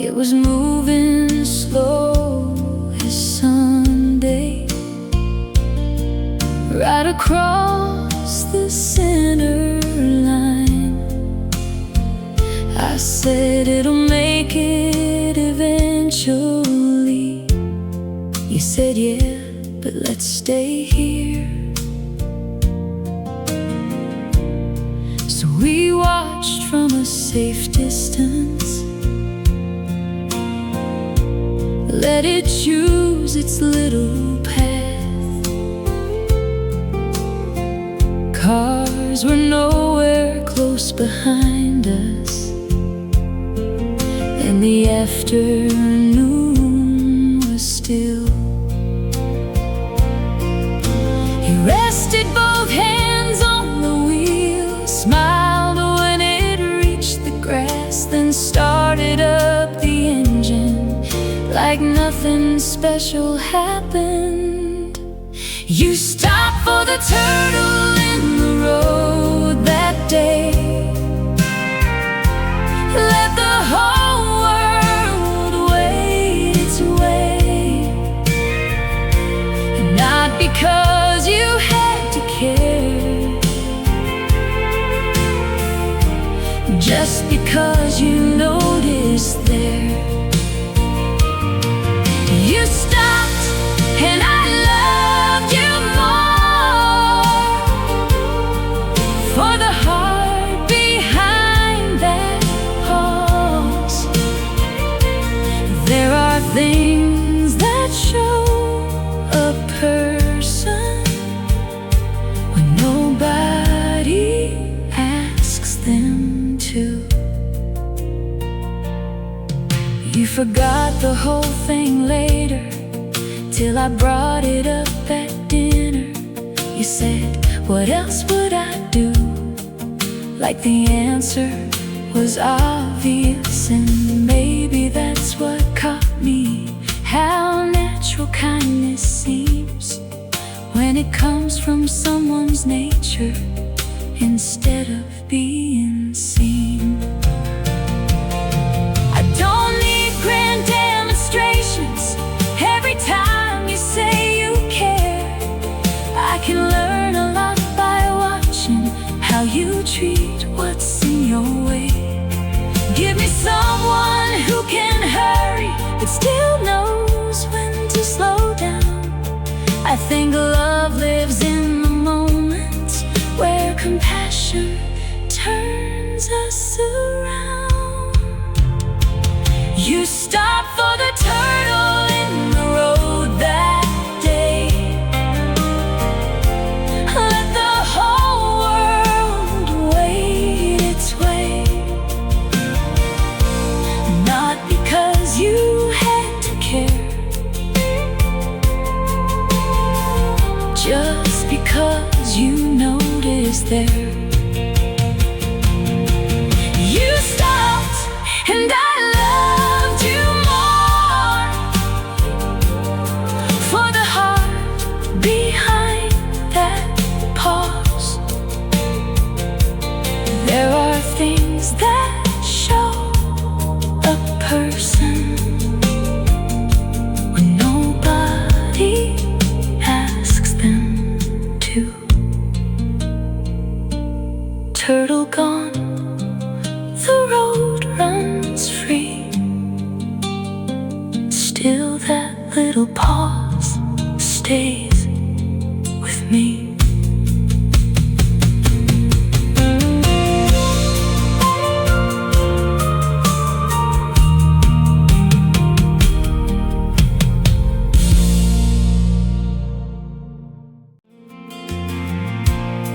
It was moving slow as Sunday, right across the center line. I said it'll make it eventually. You said yeah, but let's stay here. So we watched from a safe distance, let it choose its little path. Cars were nowhere close behind us, and the afternoon was still. He rested both hands on the wheel, smiled when it reached the grass, then started up the engine like nothing special happened. You stopped for the turtle in the road that day, let the whole world wait its way. And not because you had to care, just because you noticed there. You stopped and I loved you more for the heart behind that pause. There are things that show a person when nobody asks them to. You forgot the whole thing later, till I brought it up at dinner. You said, what else would I do? Like the answer was obvious, and maybe that's what caught me. How natural kindness seems when it comes from someone's nature instead of being seen. I don't need grand demonstrations every time you say you care. I can learn a lot by watching how you treat what's in your way. Give me someone who can hurry but still knows when to slow down. I think love lives in the moments where compassion turns us around. You stopped for the turtle in the road that day, let the whole world wait its way. Not because you had to care, just because you noticed there. You stopped and I loved you more for the heart behind that pause. There are things that show a person when nobody asks them to. Turtle gone, the road runs free. Still that little pause stays with me.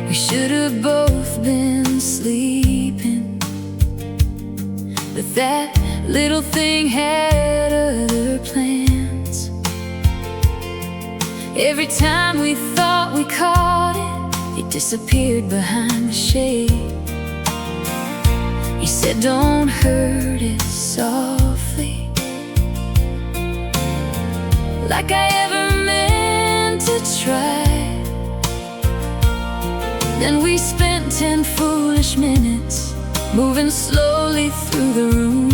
We should have both been sleeping, but that little thing had other plans. Every time we thought we caught it, it disappeared behind the shade. You said don't hurt it softly, like I ever meant to try. Then we spent 10 foolish minutes moving slowly through the room.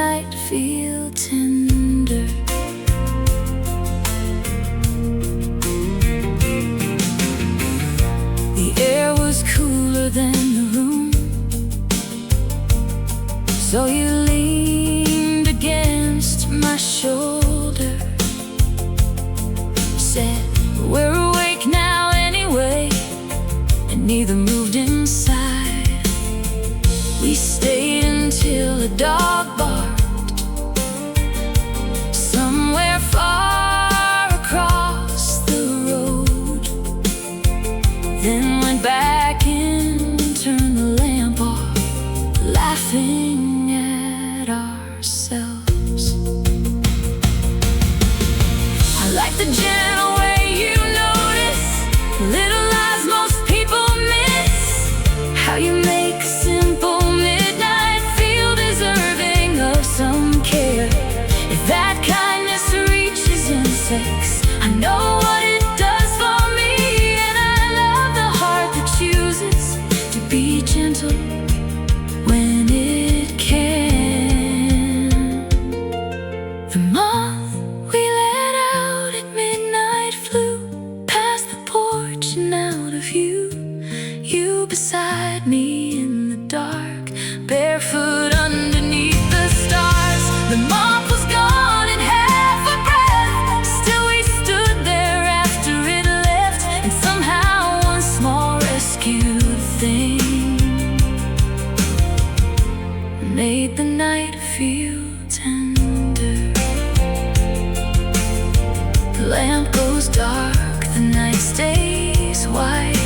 midnight feel tender. The air was cooler than the room, so you leaned against my shoulder. You said, we're awake now anyway, and neither moved inside. We stayed until a dog barked somewhere far across the road, then went back in, turned the lamp off, laughing at ourselves. I like the gentle way you notice little lies most people miss, how you make simple midnight feel deserving of some care. If that kindness reaches insects, I know what it does for me, and I love the heart that chooses to be gentle when it can. The moth we let out at midnight flew past the porch and out of view. You beside me in the dark, barefoot underneath the stars. The moth was gone in half a breath, still we stood there after it left, and somehow one small rescued thing made the night feel tender. The lamp goes dark, the night stays white.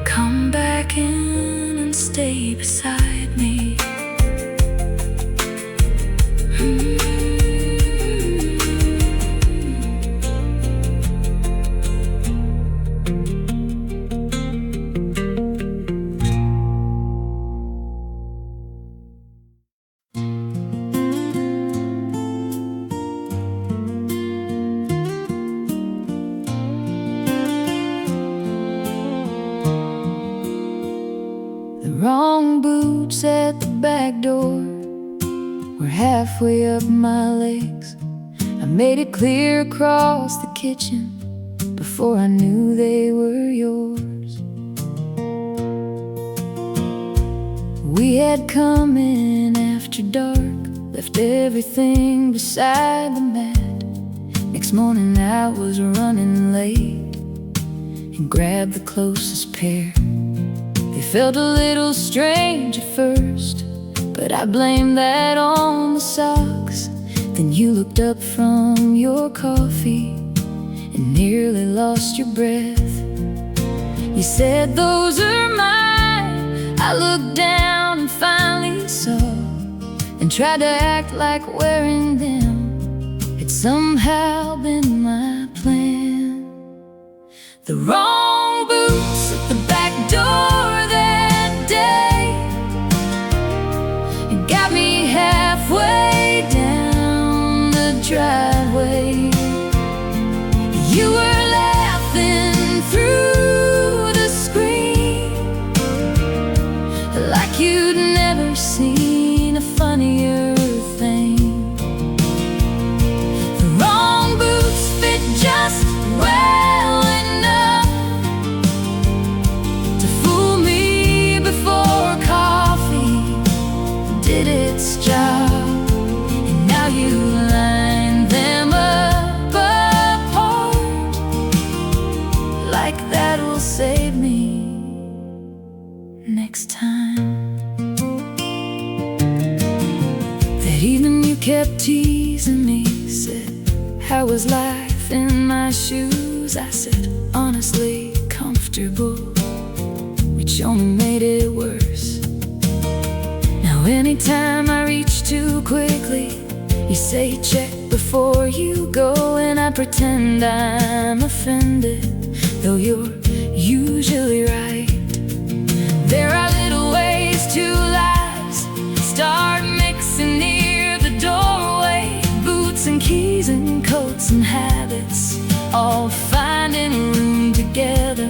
Come back in and stay beside me. The wrong boots at the back door were halfway up my legs. I made it clear across the kitchen before I knew they were yours. We had come in after dark, left everything beside the mat. Next morning I was running late and grabbed the closest pair. They felt a little strange at first, but I blamed that on the socks. Then you looked up from your coffee and nearly lost your breath. You said, those are mine. I looked down and finally saw, and tried to act like wearing them had somehow been my plan. The wrong boots at the back door that day, it got me halfway down the driveway. You were laughing through the screen like you'd never seen a funnier thing. The wrong boots fit just well enough to fool me before coffee did its job. And now you line them up apart, like that will save me next time. That evening you kept teasing me, said, how was life in my shoes? I said, honestly, comfortable, which only made it worse. Now anytime I reach too quickly, you say check before you go, and I pretend I'm offended, though you're usually right. There are little ways to lies start mixing near the doorway. Boots and keys and coats and habits all finding room together.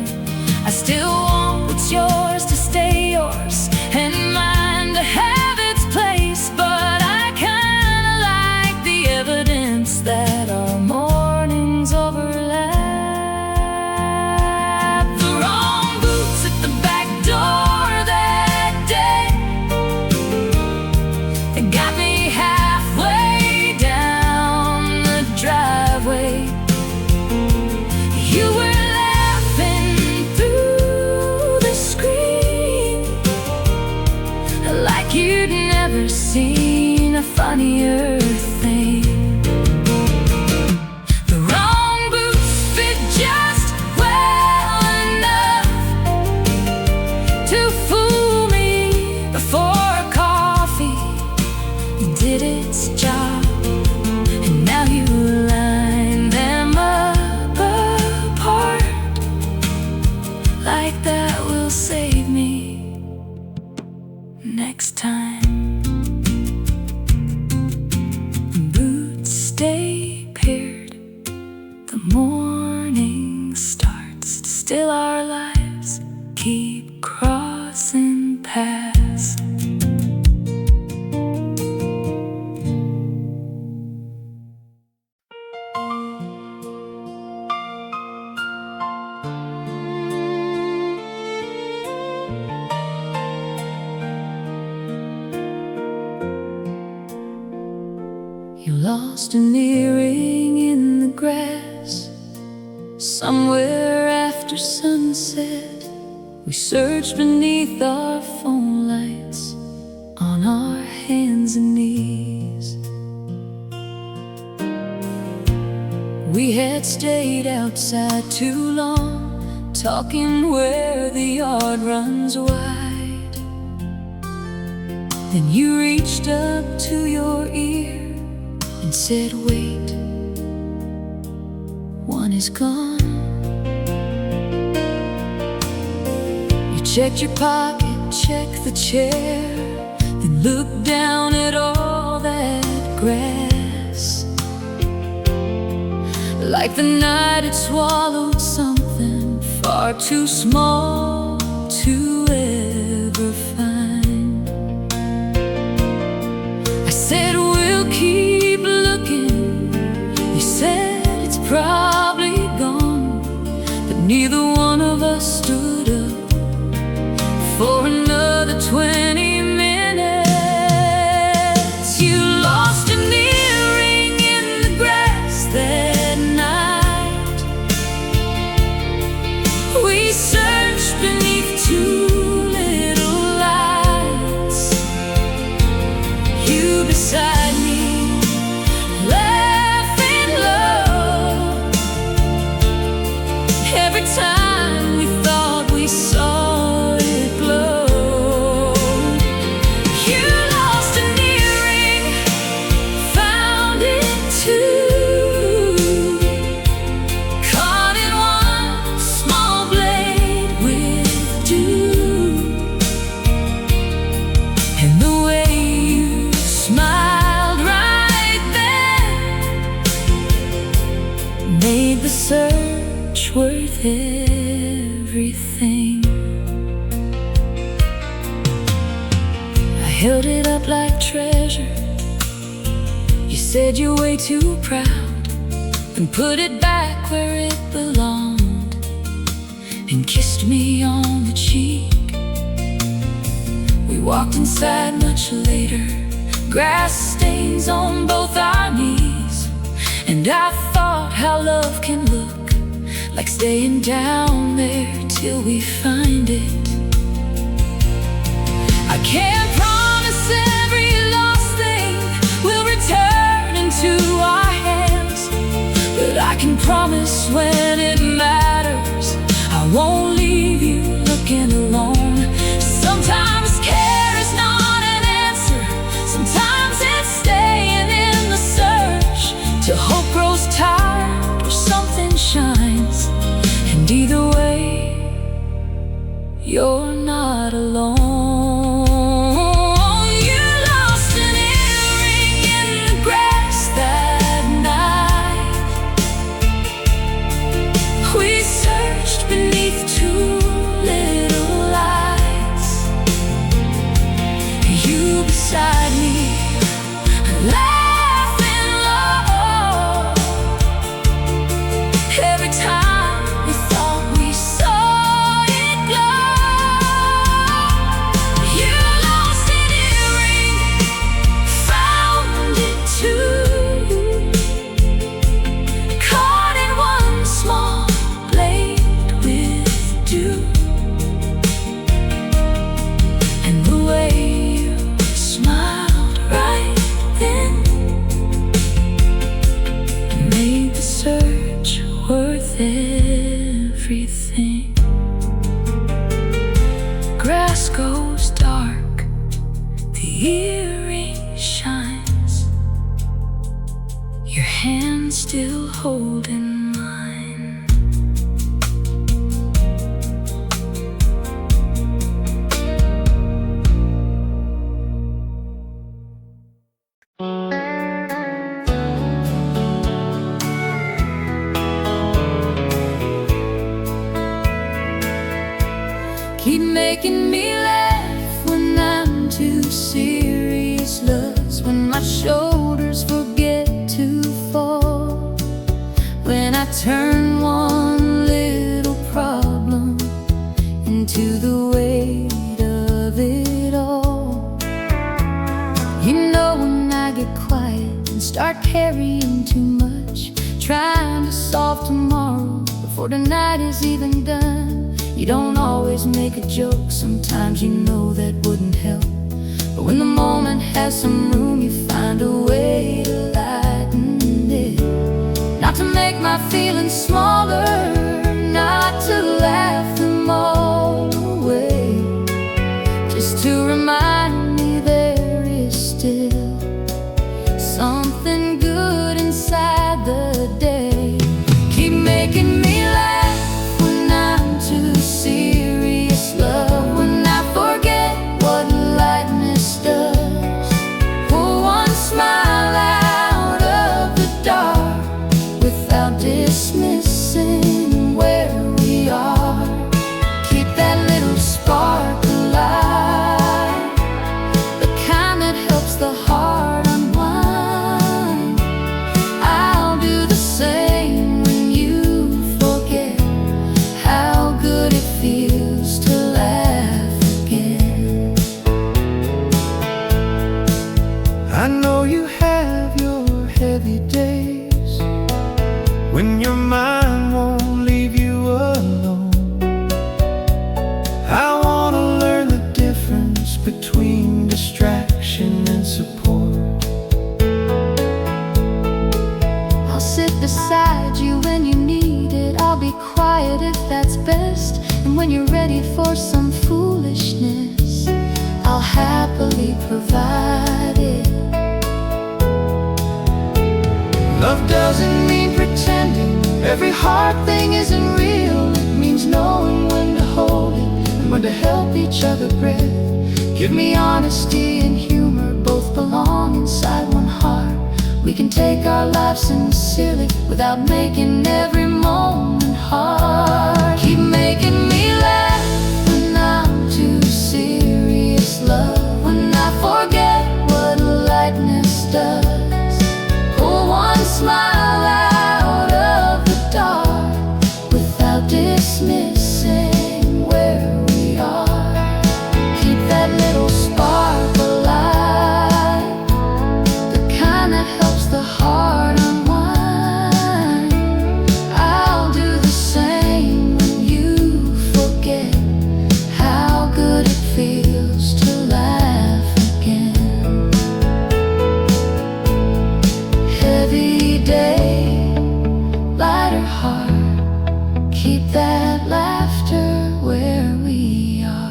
I still want what's yours to stay yours, and mine to have its place. never seen a funnier thing. The wrong boots fit just well enough to fool me before coffee did its job. And now you line them up apart. Like that will save me next time. Boots stay paired, the morning starts. Still our lives keep crossing paths. You lost an earring in the grass somewhere after sunset. We searched beneath our phone lights on our hands and knees. We had stayed outside too long, talking where the yard runs wide. Then you reached up to your ear and said, wait, one is gone. You checked your pocket, checked the chair, then looked down at all that grass. Like the night had swallowed something far too small to ever find. I said, we'll keep looking. You said it's probably gone, but neither one of us stood up for another 20 minutes. You lost an earring in the grass that night. We searched beneath two little lights. You beside me, laughing low. Every time we thought we saw it glow. You lost an earring, found it too, caught in one small blade with dew. And the way you smiled right then made the search worth everything. I held it up like treasure. You said you're way too proud, and put it back where it belonged, and kissed me on the cheek. We walked inside much later, grass stains on both our knees. And I thought how love can look, like staying down there till we find it. I can't promise every lost thing will return into our hands, but I can promise when it matters, I won't leave you looking alone. Sometimes care is not an answer, sometimes it's staying in the search till hope grows tired or something shines. And either way, you're not alone. You lost an earring in the grass that night. We searched beneath two little lights. You beside me, laughing low. Every time we thought we saw it glow. Keep making me laugh when I'm too serious. Love's when my shoulders forget to fall, when I turn one little problem into the weight of it all. You know, when I get quiet and start carrying too much, trying to solve tomorrow before tonight is even done. You don't always make a joke, sometimes you know that wouldn't help, but when the moment has some room, you find a way to lighten it. Not to make my feelings smaller, not to laugh them all away, just to remind me there is still something good inside the day. Keep making me laugh when I'm too serious. Love when I forget what lightness does. Pull one smile out of the dark without dismissing where we are. Keep that little spark alive, the kind that helps the heart unwind. I'll do the same when you forget how good it feels to laugh again. I know you have your heavy days when your mind won't leave you alone. I wanna learn the difference between distraction and support. I'll sit beside you when you need it. I'll be quiet if that's best. And when you're ready for some foolishness, I'll happily provide it. Love doesn't mean pretending every hard thing isn't real. It means knowing when to hold it and when to help each other breathe. Give me honesty and humor, both belong inside one heart. We can take our lives sincerely without making every moment hard. Keep making me laugh when I'm too serious. Love when I forget what lightness does. Pull one smile out of the dark without dismissing where we are. Keep that little spark alive, the kind that helps the heart unwind. I'll do the same when you forget how good it feels to laugh again. Heavy day, lighter heart, keep that laughter where we are.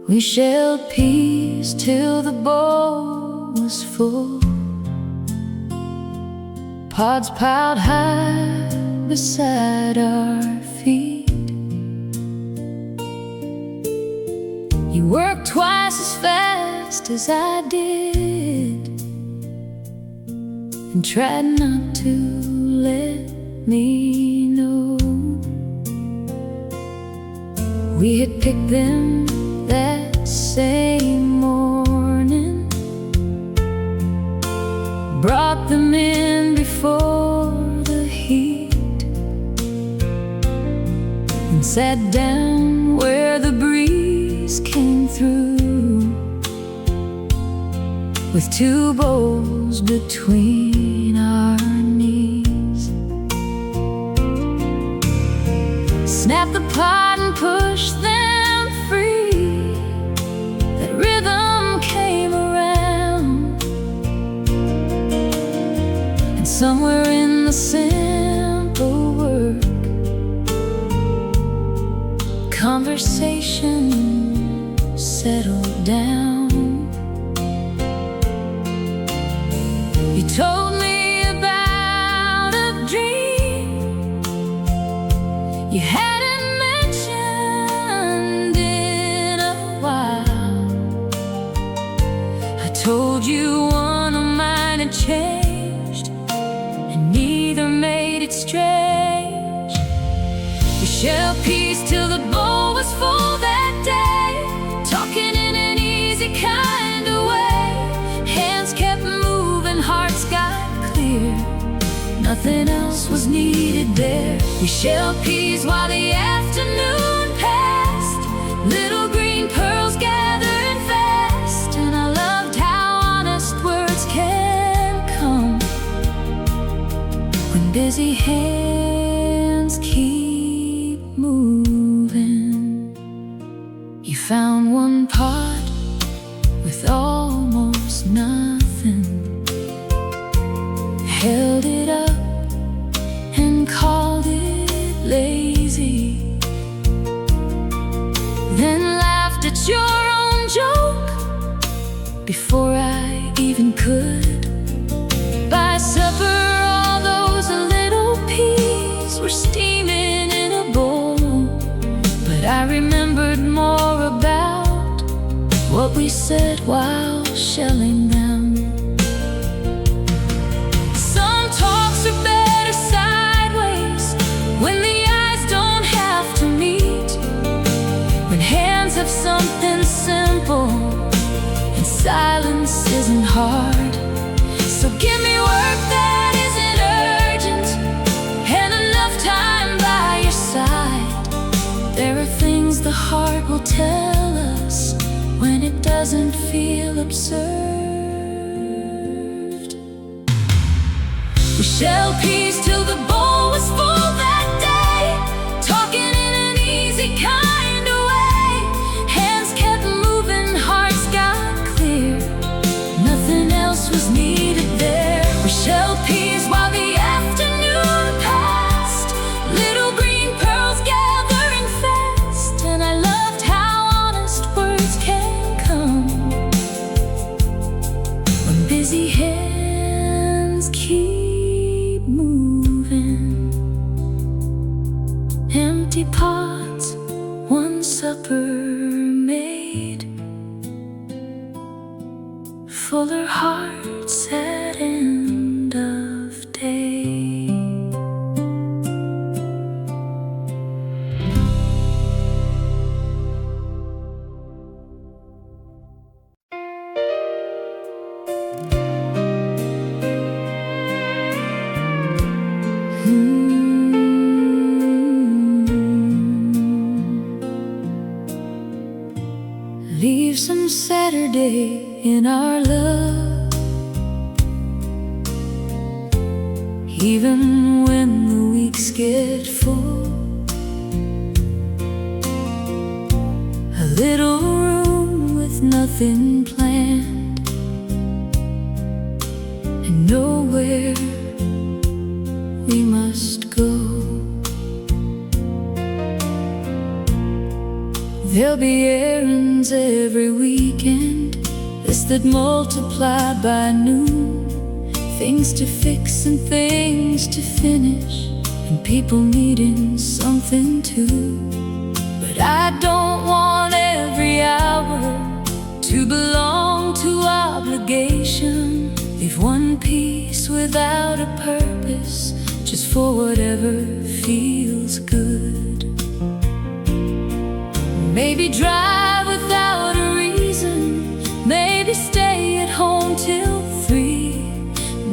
We shared peace till the bowl was full, pods piled high beside our feet. You worked twice as fast as I did and tried not to let me know. We had picked them that same morning, brought them in before the heat, and sat down where the breeze came through, with two bowls between our knees. Snap the pot and push them free. That rhythm came around, and somewhere in the simple work, conversation settled down. told you one of mine had changed, and neither made it strange. We shared peace till the bowl was full that day, talking in an easy kind of way. Hands kept moving, hearts got clear, nothing else was needed there. We shelled peas while the afternoon passed, little green pearls gathering fast, and I loved how honest words can come when busy hands keep moving. You found one pot with almost nothing, held it up and called it lazy, then laughed at your own joke before I even could. By supper, all those little peas were steaming in a bowl, but I remembered more about what we said while shelling them. Some talks are better sideways, when the eyes don't have to meet, when hands have something simple and silence isn't hard. So give me work that isn't urgent and enough time by your side. There are things the heart will tell us when it doesn't feel observed. We shelled peas till the bowl was full that day, talking in an easy kind of way. Hands kept moving, hearts got clear, nothing else was needed there. We shelled peas while the afternoon passed, little green pearls gathering fast, and I loved how honest words can come when busy hands keep moving. Empty pots, one supper made, fuller hearts at end of day. Leave some Saturday in our love, even when the weeks get full. A little room with nothing planned, and nowhere we must go. There'll be errands every weekend, lists that multiply by noon, things to fix and things to finish, and people needing something too. But I don't want every hour to belong to obligation. Leave one piece without a purpose, just for whatever feels good. Maybe drive without a reason, maybe stay at home till 3,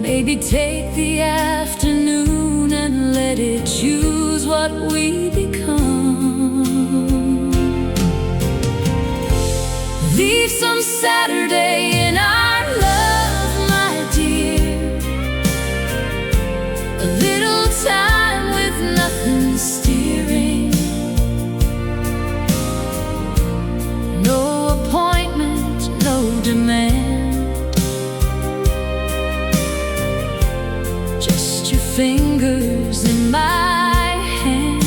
maybe take the afternoon and let it choose what we become. Leave some Saturday in our love, my dear, a little time with nothing steering, no appointment, no demand, just your fingers in my hand.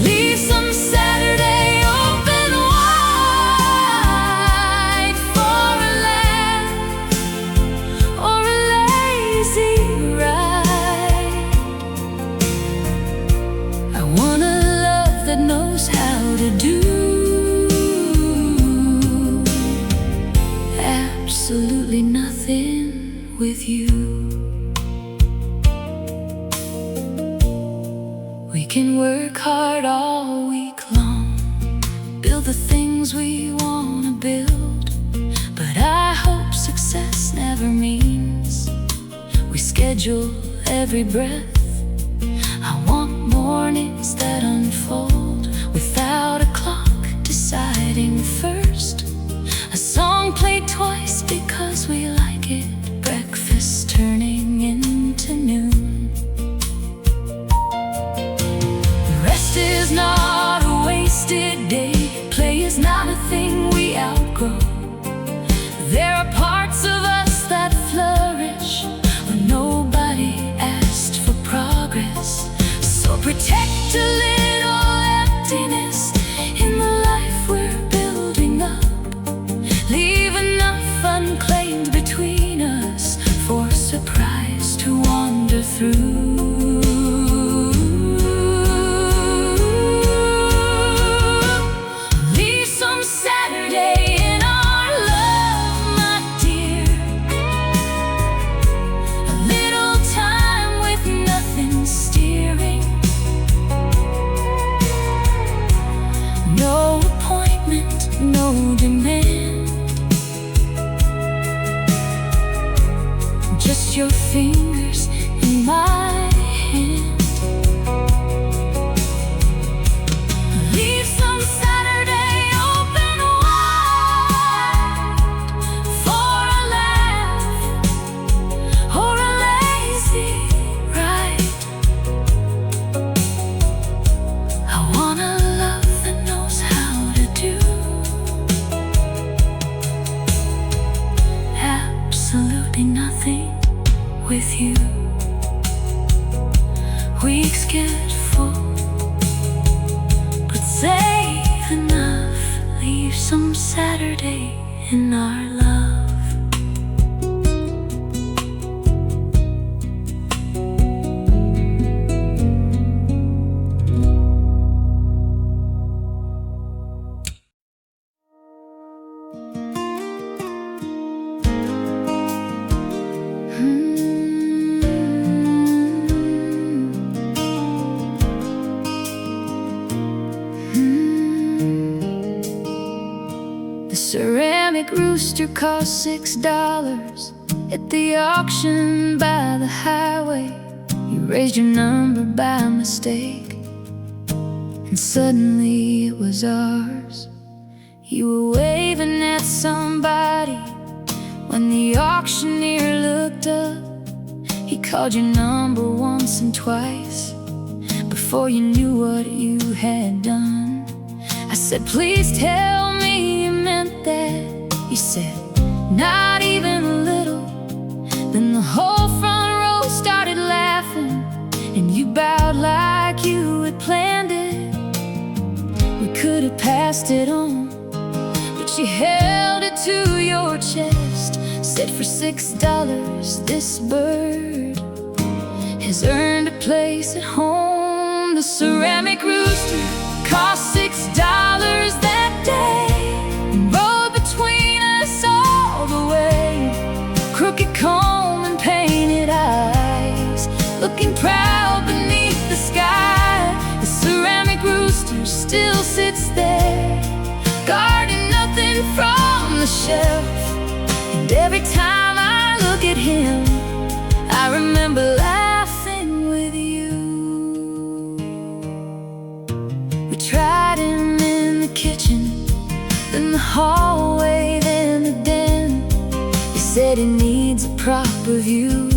Leave some Saturday open wide for a laugh or a lazy ride. I want a love that knows how to do schedule every breath. I want mornings that unfold without a clock deciding first. A song played twice because we like it. Breakfast turning into noon. Rest is not a wasted day. Play is not a thing we outgrow. There are parts of us that flourish when nobody asked for progress. So protect a little emptiness in the life we're building up. Leave enough unclaimed between us for surprise to wander through. Leave some Saturday in our love, my dear. A little time with nothing steering. No appointment, no demand. Just your fingers in my hand. Leave some Saturday open wide for a laugh or a lazy ride. I want a love that knows how to do absolutely nothing with you. Weeks get full, but save enough. Leave some Saturday in our love. The ceramic rooster cost $6 at the auction by the highway. You raised your number by mistake, and suddenly it was ours. You were waving at somebody when the auctioneer looked up. He called your number once and twice before you knew what you had done. I said, please tell me you meant that. You said, not even a little. Then the whole front row started laughing, and you bowed like you had planned it. We could have passed it on, but you held it to your chest. Said, for $6 this bird has earned a place at home. The ceramic rooster cost $6 that day, and rode between us all the way. Crooked comb and painted eyes, looking proud beneath the sky. The ceramic rooster still sits there, guarding nothing from the shelf. And every time I look at him, I remember laughing with you. We tried him in the kitchen, then the hallway, then the den. He said he needs a proper view,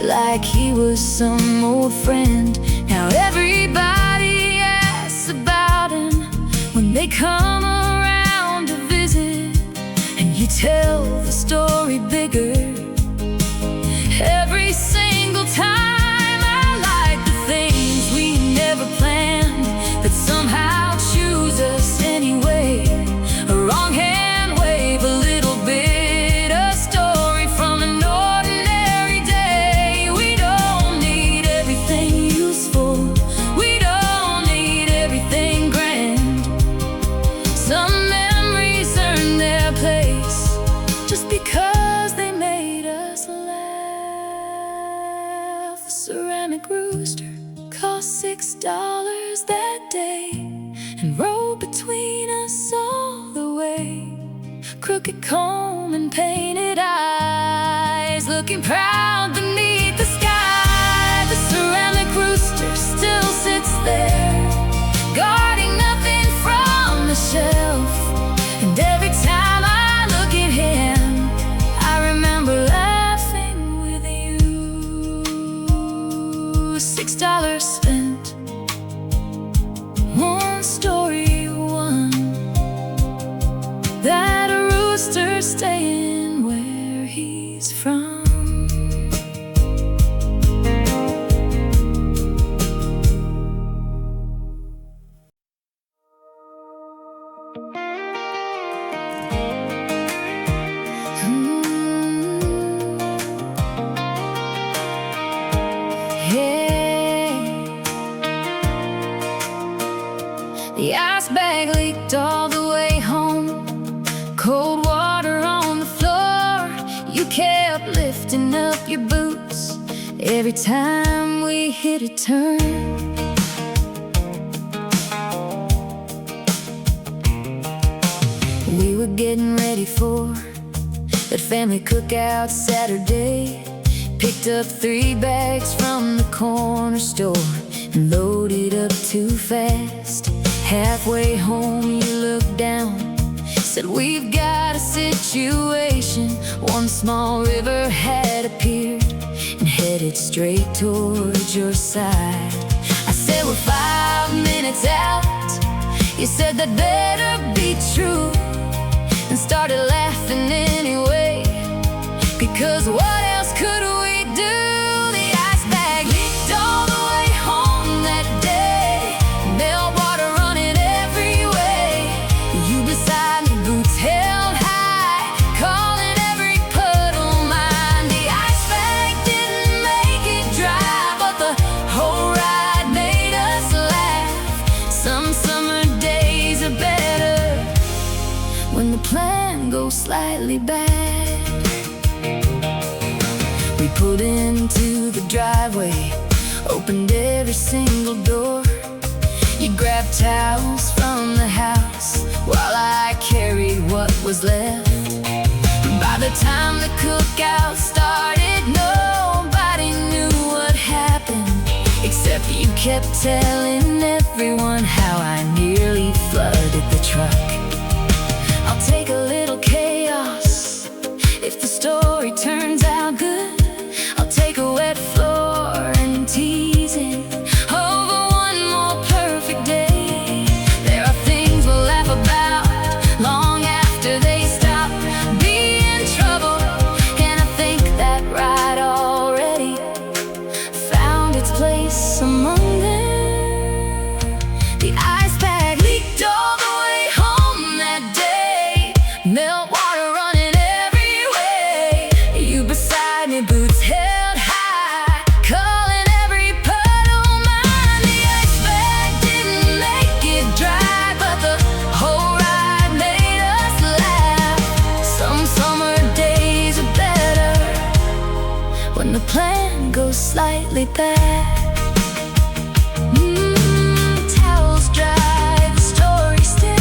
like he was some old friend. Now everybody asks about him when they come around to visit, and you tell the story bigger every single time. I like the things we never planned that somehow choose us anyway. A wrong hand wave, a little bit, a story from an ordinary day. We don't need everything useful, we don't need everything grand. Some memories earn their place just because they made us laugh. The ceramic rooster cost $6 that day, and rode between us all the way. Crooked comb and painted eyes, looking proud beneath there, guarding nothing from the shelf. And every time I look at him, I remember laughing with you. $6 spent, one story won. That a rooster staying where he's from. The ice bag leaked all the way home, cold water on the floor. You kept lifting up your boots every time we hit a turn. We were getting ready for that family cookout Saturday. Picked up 3 bags from the corner store and loaded up too fast. Halfway home you looked down, said we've got a situation. One small river had appeared and headed straight towards your side. I said we're 5 minutes out. You said that better be true, and started laughing anyway, because what else could we do? The ice bag leaked all the way home that day, meltwater running every way. You beside me, boots held high, calling every puddle mine. The ice bag didn't make it dry, but the whole ride made us laugh. Some summer days are better when the plan goes slightly bad. We pulled into the driveway, opened every single door. You grabbed towels from the house while I carried what was left. By the time the cookout started, nobody knew what happened, except you kept telling everyone how I nearly flooded the truck. I'll take a little chaos if the story turns out good. I'll take a wet floor and teasing over one more perfect day. There are things we'll laugh about long after they stop being trouble, and I think that ride already found its place among them. The ice bag leaked all the way home that day, meltwater running every way. You beside me, boots held high, calling every puddle mine. The ice bag didn't make it dry, but the whole ride made us laugh. Some summer days are better when the plan goes slightly bad. Towels dry, the story stays.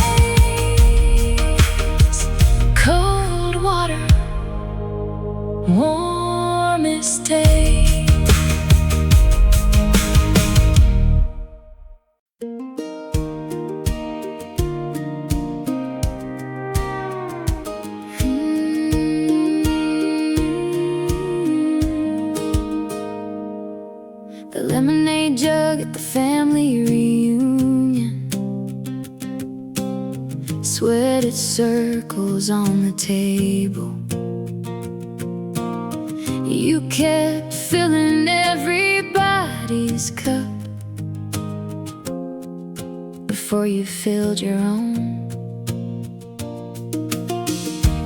Cold water, warmest day. The lemonade jug at the family reunion, sweated circles on the table. You kept filling everybody's cup before you filled your own.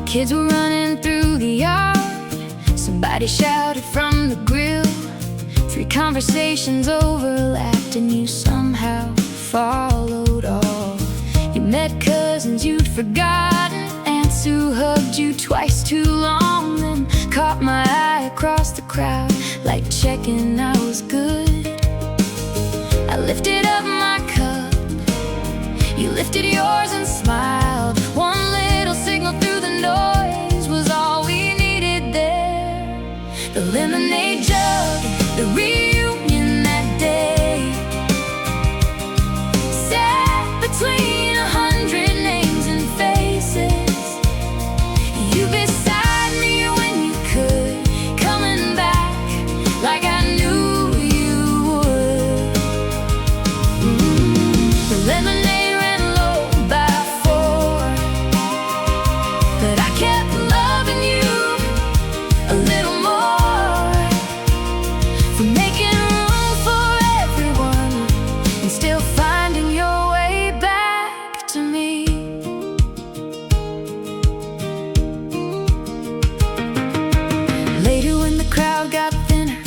Kids were running through the yard, somebody shouted from the grill. 3 conversations overlapped and you somehow followed all. You met cousins you'd forgotten, aunts who hugged you twice too long, then caught my eye across the crowd, like checking I was good. I lifted up my cup, you lifted yours and smiled. One little signal through the noise was all we needed there. The lemonade jug, the reunion that day. But I kept loving you a little more, for making room for everyone and still finding your way back to me. Later when the crowd got thinner,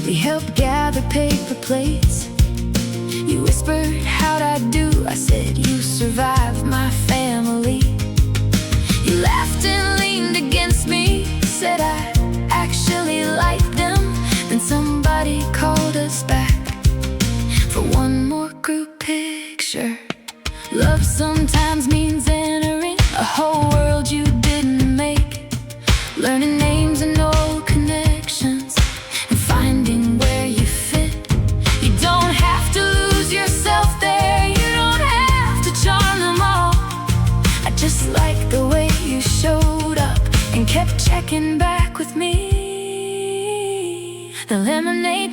we helped gather paper plates. You whispered, how'd I do? I said, you survived my family. You laughed and leaned against me, said I actually liked them. Then somebody called us back for one more group picture. Love sometimes means entering a whole world you didn't make, learning names and old connections and finding where you fit. You don't have to lose yourself there, you don't have to charm them all. I just like the way you showed up and kept checking back with me. The lemonade